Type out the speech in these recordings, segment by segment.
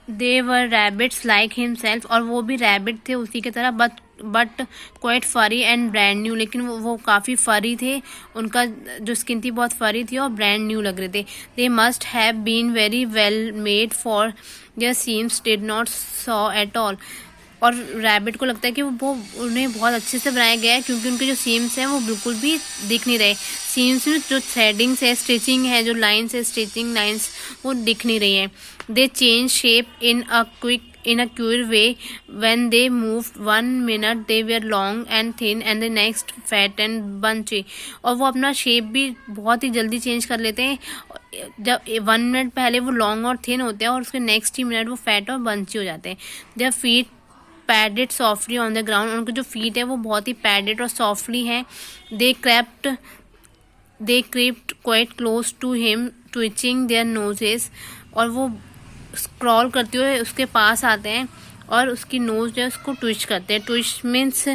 दे वर rabbits like himself, और वो भी रैबिट थे उसी की तरह, बट क्वाइट फरी एंड ब्रांड न्यू, लेकिन वो काफ़ी फरी थे, उनका जो स्किन थी बहुत फरी थी और ब्रांड न्यू लग रहे थे. They must have been very well made for their seams did not saw at all. और रैबिट को लगता है कि वो उन्हें बहुत अच्छे से बनाया गया है, क्योंकि उनके जो सीम्स हैं वो बिल्कुल भी दिख नहीं रहे. सीम्स में जो थ्रेडिंग्स है, स्टिचिंग है, जो लाइन्स है, स्टिचिंग लाइन्स, वो दिख नहीं रही है. दे change shape in a queer way when they moved. 1 minute they were long and thin and the next fat and bunchy. और वो अपना शेप भी बहुत ही जल्दी चेंज कर लेते हैं. जब 1 मिनट पहले वो लॉन्ग और थिन होते हैं और उसके नेक्स्ट ही मिनट वो फैट और बंची हो जाते हैं. Their feet padded softly on the ground, उनके जो फीट है वो बहुत ही पैडेड और सॉफ्टली हैं. They crept quite close to him twitching their noses, और वो स्क्रॉल करते हुए उसके पास आते हैं और उसकी नोज जो है उसको ट्विच करते हैं. Twitch means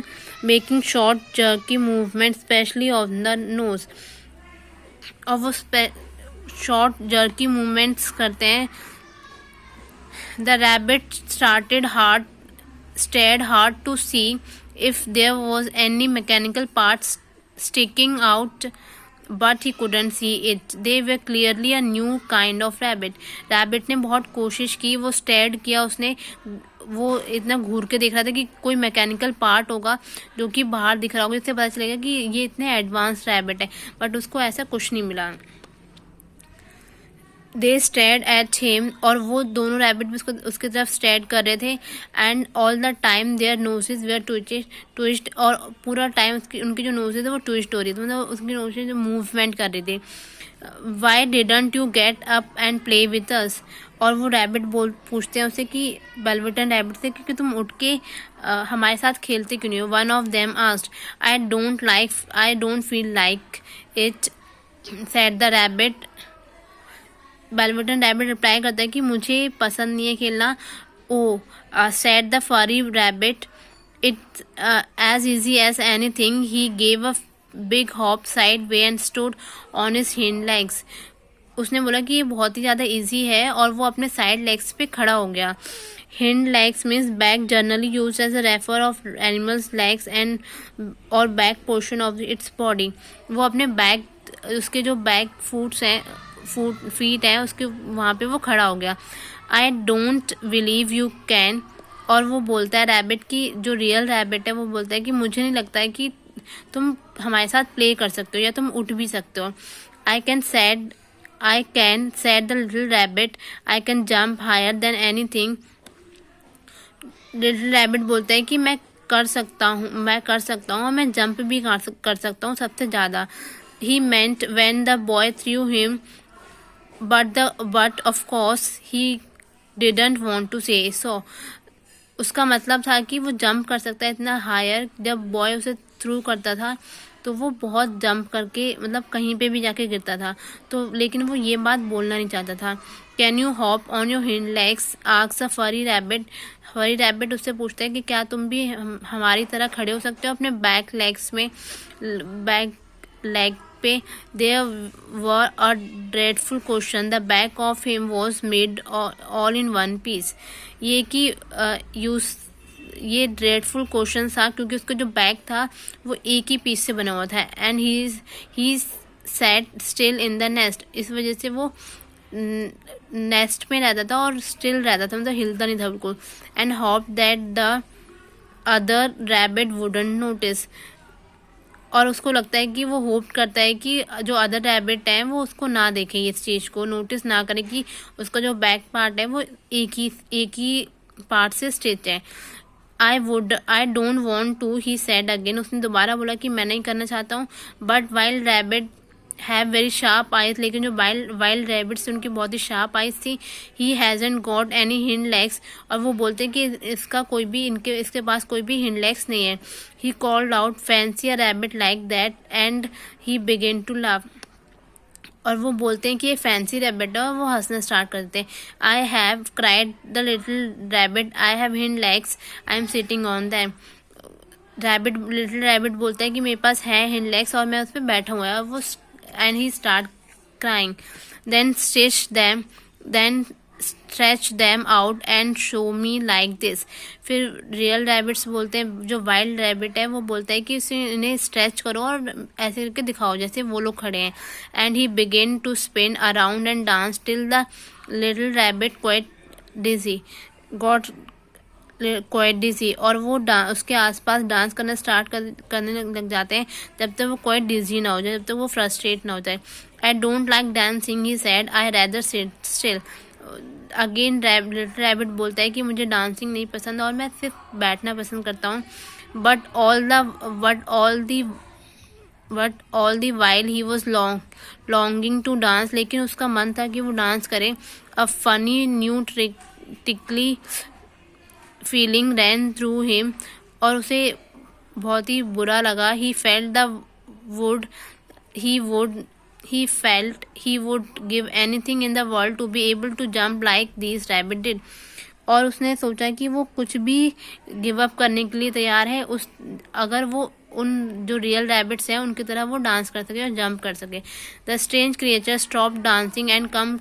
making short jerky movement specially on the nose, और वो शॉर्ट जर्की मूवमेंट्स करते हैं. The rabbit stared hard to see if there was any mechanical parts sticking out, but he couldn't see it. They were clearly a new kind of rabbit. Rabbit ने बहुत कोशिश की, वो state किया, उसने वो इतना घूर के देख रहा था कि कोई मैकेनिकल पार्ट होगा जो कि बाहर दिख रहा होगा, इससे पता चलेगा कि ये इतने एडवांस रैबिट है, बट उसको ऐसा कुछ नहीं मिला. दे स्टेड एट हिम, और वो दोनों रैबिट भी उसके तरफ स्टेड कर रहे थे. And all the time their noses were twisted, और पूरा टाइम उनकी जो नोसेस है वो ट्विस्ट हो रही थी, मतलब उसकी नोसेस जो मूवमेंट कर रही थी. Y didn't you get up and play with us, और वो रैबिट पूछते हैं उसे कि बेल्वेटन रैबिट से कि तुम उठ के हमारे साथ खेलते क्यों नहीं हो. One of them asked, I don't feel like it, said the rabbit. Velveteen rabbit reply करता है कि मुझे पसंद नहीं है खेलना. Oh, said the furry rabbit, it's as easy as anything. He gave a big hop sideways and stood on his hind legs. उसने बोला कि ये बहुत ही ज़्यादा इजी है, और वो अपने साइड लेग्स पे खड़ा हो गया. Hind legs means back, generally use as a refer of animals legs and और back portion of its body. वो अपने बैक, उसके जो बैक फीट है उसके वहाँ पे वो खड़ा हो गया. I don't believe you can, और वो बोलता है रैबिट की, जो रियल रैबिट है वो बोलता है कि मुझे नहीं लगता है कि तुम हमारे साथ प्ले कर सकते हो या तुम उठ भी सकते हो. I can said the little rabbit, I can jump higher than anything. Little rabbit बोलता है कि मैं कर सकता हूँ और मैं जंप भी कर सकता हूँ सबसे ज़्यादा. He meant when the boy threw him, but of course he didn't want to say so. उसका मतलब था कि वो जंप कर सकता है इतना हायर. जब बॉय उसे थ्रू करता था तो वो बहुत जंप करके मतलब कहीं पे भी जाके गिरता था, तो लेकिन वो ये बात बोलना नहीं चाहता था. Can you hop on your hind legs, asks a furry rabbit. फरी रैबिट उससे पूछता है कि क्या तुम भी हमारी तरह खड़े हो सकते हो अपने बैक लेग्स में, बैक लेग पे. There were a dreadful question, the back of him was made all in one piece. ये कि ये ड्रेडफुल क्वेश्चन था क्योंकि उसका जो बैक था वो एक ही पीस से बना हुआ था. And he sat still in the nest, इस वजह से वो नेस्ट में रहता था और स्टिल रहता था, मतलब हिलता नहीं था बिल्कुल. And hope that the other rabbit wouldn't notice, और उसको लगता है कि वो होप करता है कि जो अदर रैबिट हैं वो उसको ना देखें, इस चीज़ को नोटिस ना करें कि उसका जो बैक पार्ट है वो एक ही पार्ट से स्टिच है. I don't want to, he said again. उसने दोबारा बोला कि मैं नहीं करना चाहता हूँ. But wild rabbit have very sharp eyes, लेकिन जो वाइल्ड रैबिट्स उनकी बहुत ही शार्प आइज थी. He hasn't got any hind legs, और वो बोलते हैं कि इसके पास कोई भी हिंड लेग्स नहीं है. He called out fancy a rabbit like that and he began to laugh, और वो बोलते हैं कि ये फैंसी रैबिट है और वो हंसना स्टार्ट करते हैं. I have cried the little rabbit, I have hind legs, I am sitting on them. Little rabbit बोलता है कि मेरे पास है हिंड लेग्स और मैं उस पर बैठा हुआ है. वो and he start crying. Then stitch them. Then stretch them out and show me like this. फिर रियल रैबिट्स बोलते हैं, जो वाइल्ड रैबिट है वो बोलता है कि इसे इन्हें स्ट्रेच करो और ऐसे करके दिखाओ जैसे वो लोग खड़े हैं. And he began to spin around and dance till the little rabbit quite dizzy और वो उसके आसपास डांस करना स्टार्ट करने लग जाते हैं जब तक वो क्वाइट डिजी ना हो जाए, जब तक वो फ्रस्ट्रेट ना हो जाए. I don't like dancing he said, I rather seat still. Again little rabbit बोलता है कि मुझे डांसिंग नहीं पसंद और मैं सिर्फ बैठना पसंद करता हूँ. But all the while he was longing to dance, लेकिन उसका मन था कि वो डांस करे. A funny new tickly feeling ran through him, और उसे बहुत ही बुरा लगा. ही felt he would give anything in the world to be able to jump like these rabbit did. और उसने सोचा कि वो कुछ भी गिव अप करने के लिए तैयार है अगर वो उन जो रियल रैबिट्स हैं उनकी तरह वो डांस कर सके और जंप कर सके. The strange creature stop dancing and come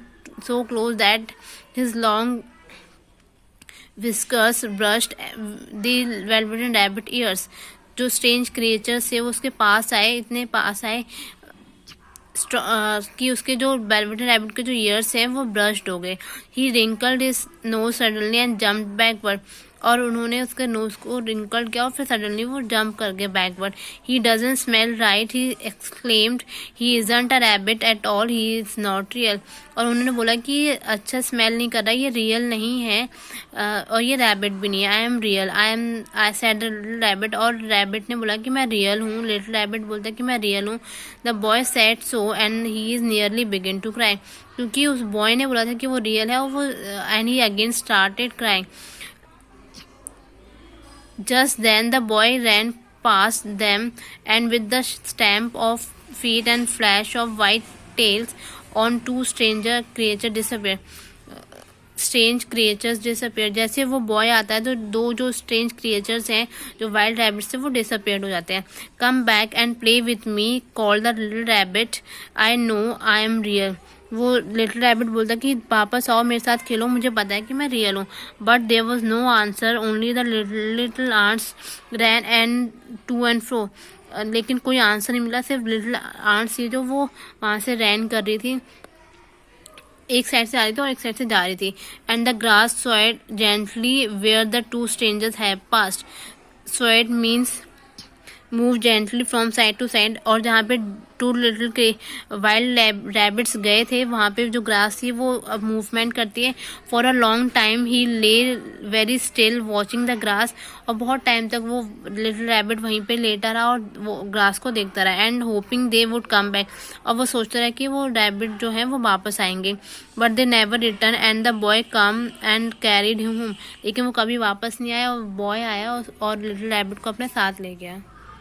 so close that his long whiskers brushed the velvet rabbit ears. जो स्ट्रेंज क्रिएचर्स थे वो उसके पास आए, इतने पास आए कि उसके जो वेलवेट रैबिट के जो ईयर्स हैं वो ब्रश्ड हो गए. He wrinkled his nose suddenly and jumped backward, और उन्होंने उसके नोज को रिंकल्ड किया और फिर सडनली वो जंप कर गए backward. He doesn't smell right, he exclaimed, he isn't a rabbit at all, he is not real. और उन्होंने बोला कि ये अच्छा स्मेल नहीं कर रहा, ये रियल नहीं है और ये रैबिट भी नहीं है. आई सेड लिटिल रैबिट, और रैबिट ने बोला कि मैं रियल हूँ. लिटिल रैबिट बोलता है कि मैं रियल हूँ. The boy said so and he is nearly begin to cry, क्योंकि उस बॉय ने बोला था कि वो रियल है और वो and he again started crying. Just then the boy ran past them and with the stamp of feet and flash of white tails on two stranger creatures disappeared. जैसे वो बॉय आता है तो दो जो स्ट्रेंज क्रिएचर्स हैं जो wild rabbits थे वो डिसअपियर हो जाते हैं. Come back and play with me call the little rabbit, I know I am real. वो लिटिल रैबिट बोलता कि वापस आओ मेरे साथ खेलो, मुझे पता है कि मैं रियल हूँ. But there was no answer, only the little ants ran and to and fro. लेकिन कोई आंसर नहीं मिला, सिर्फ लिटिल आंट्स ही जो वो वहाँ से रैन कर रही थी, एक साइड से आ रही थी और एक साइड से जा रही थी. And the grass swayed gently where the two strangers have passed. Swayed means move gently from side to side, और जहाँ पे टू लिटिल के वाइल्ड रैबिट्स गए थे वहाँ पे जो ग्रास थी वो अब मूवमेंट करती है. फॉर अ लॉन्ग टाइम ही ले very still watching the grass, और बहुत टाइम तक वो लिटिल रैबिट वहीं पे लेटा रहा और वो ग्रास को देखता रहा. And hoping they would come back, और वो सोचता रहा कि वो रैबिट जो है वो वापस आएंगे. But they never return and the boy come and carried him home. लेकिन वो कभी वापस नहीं आया और बॉय आया और लिटिल रैबिट को अपने साथ ले गया.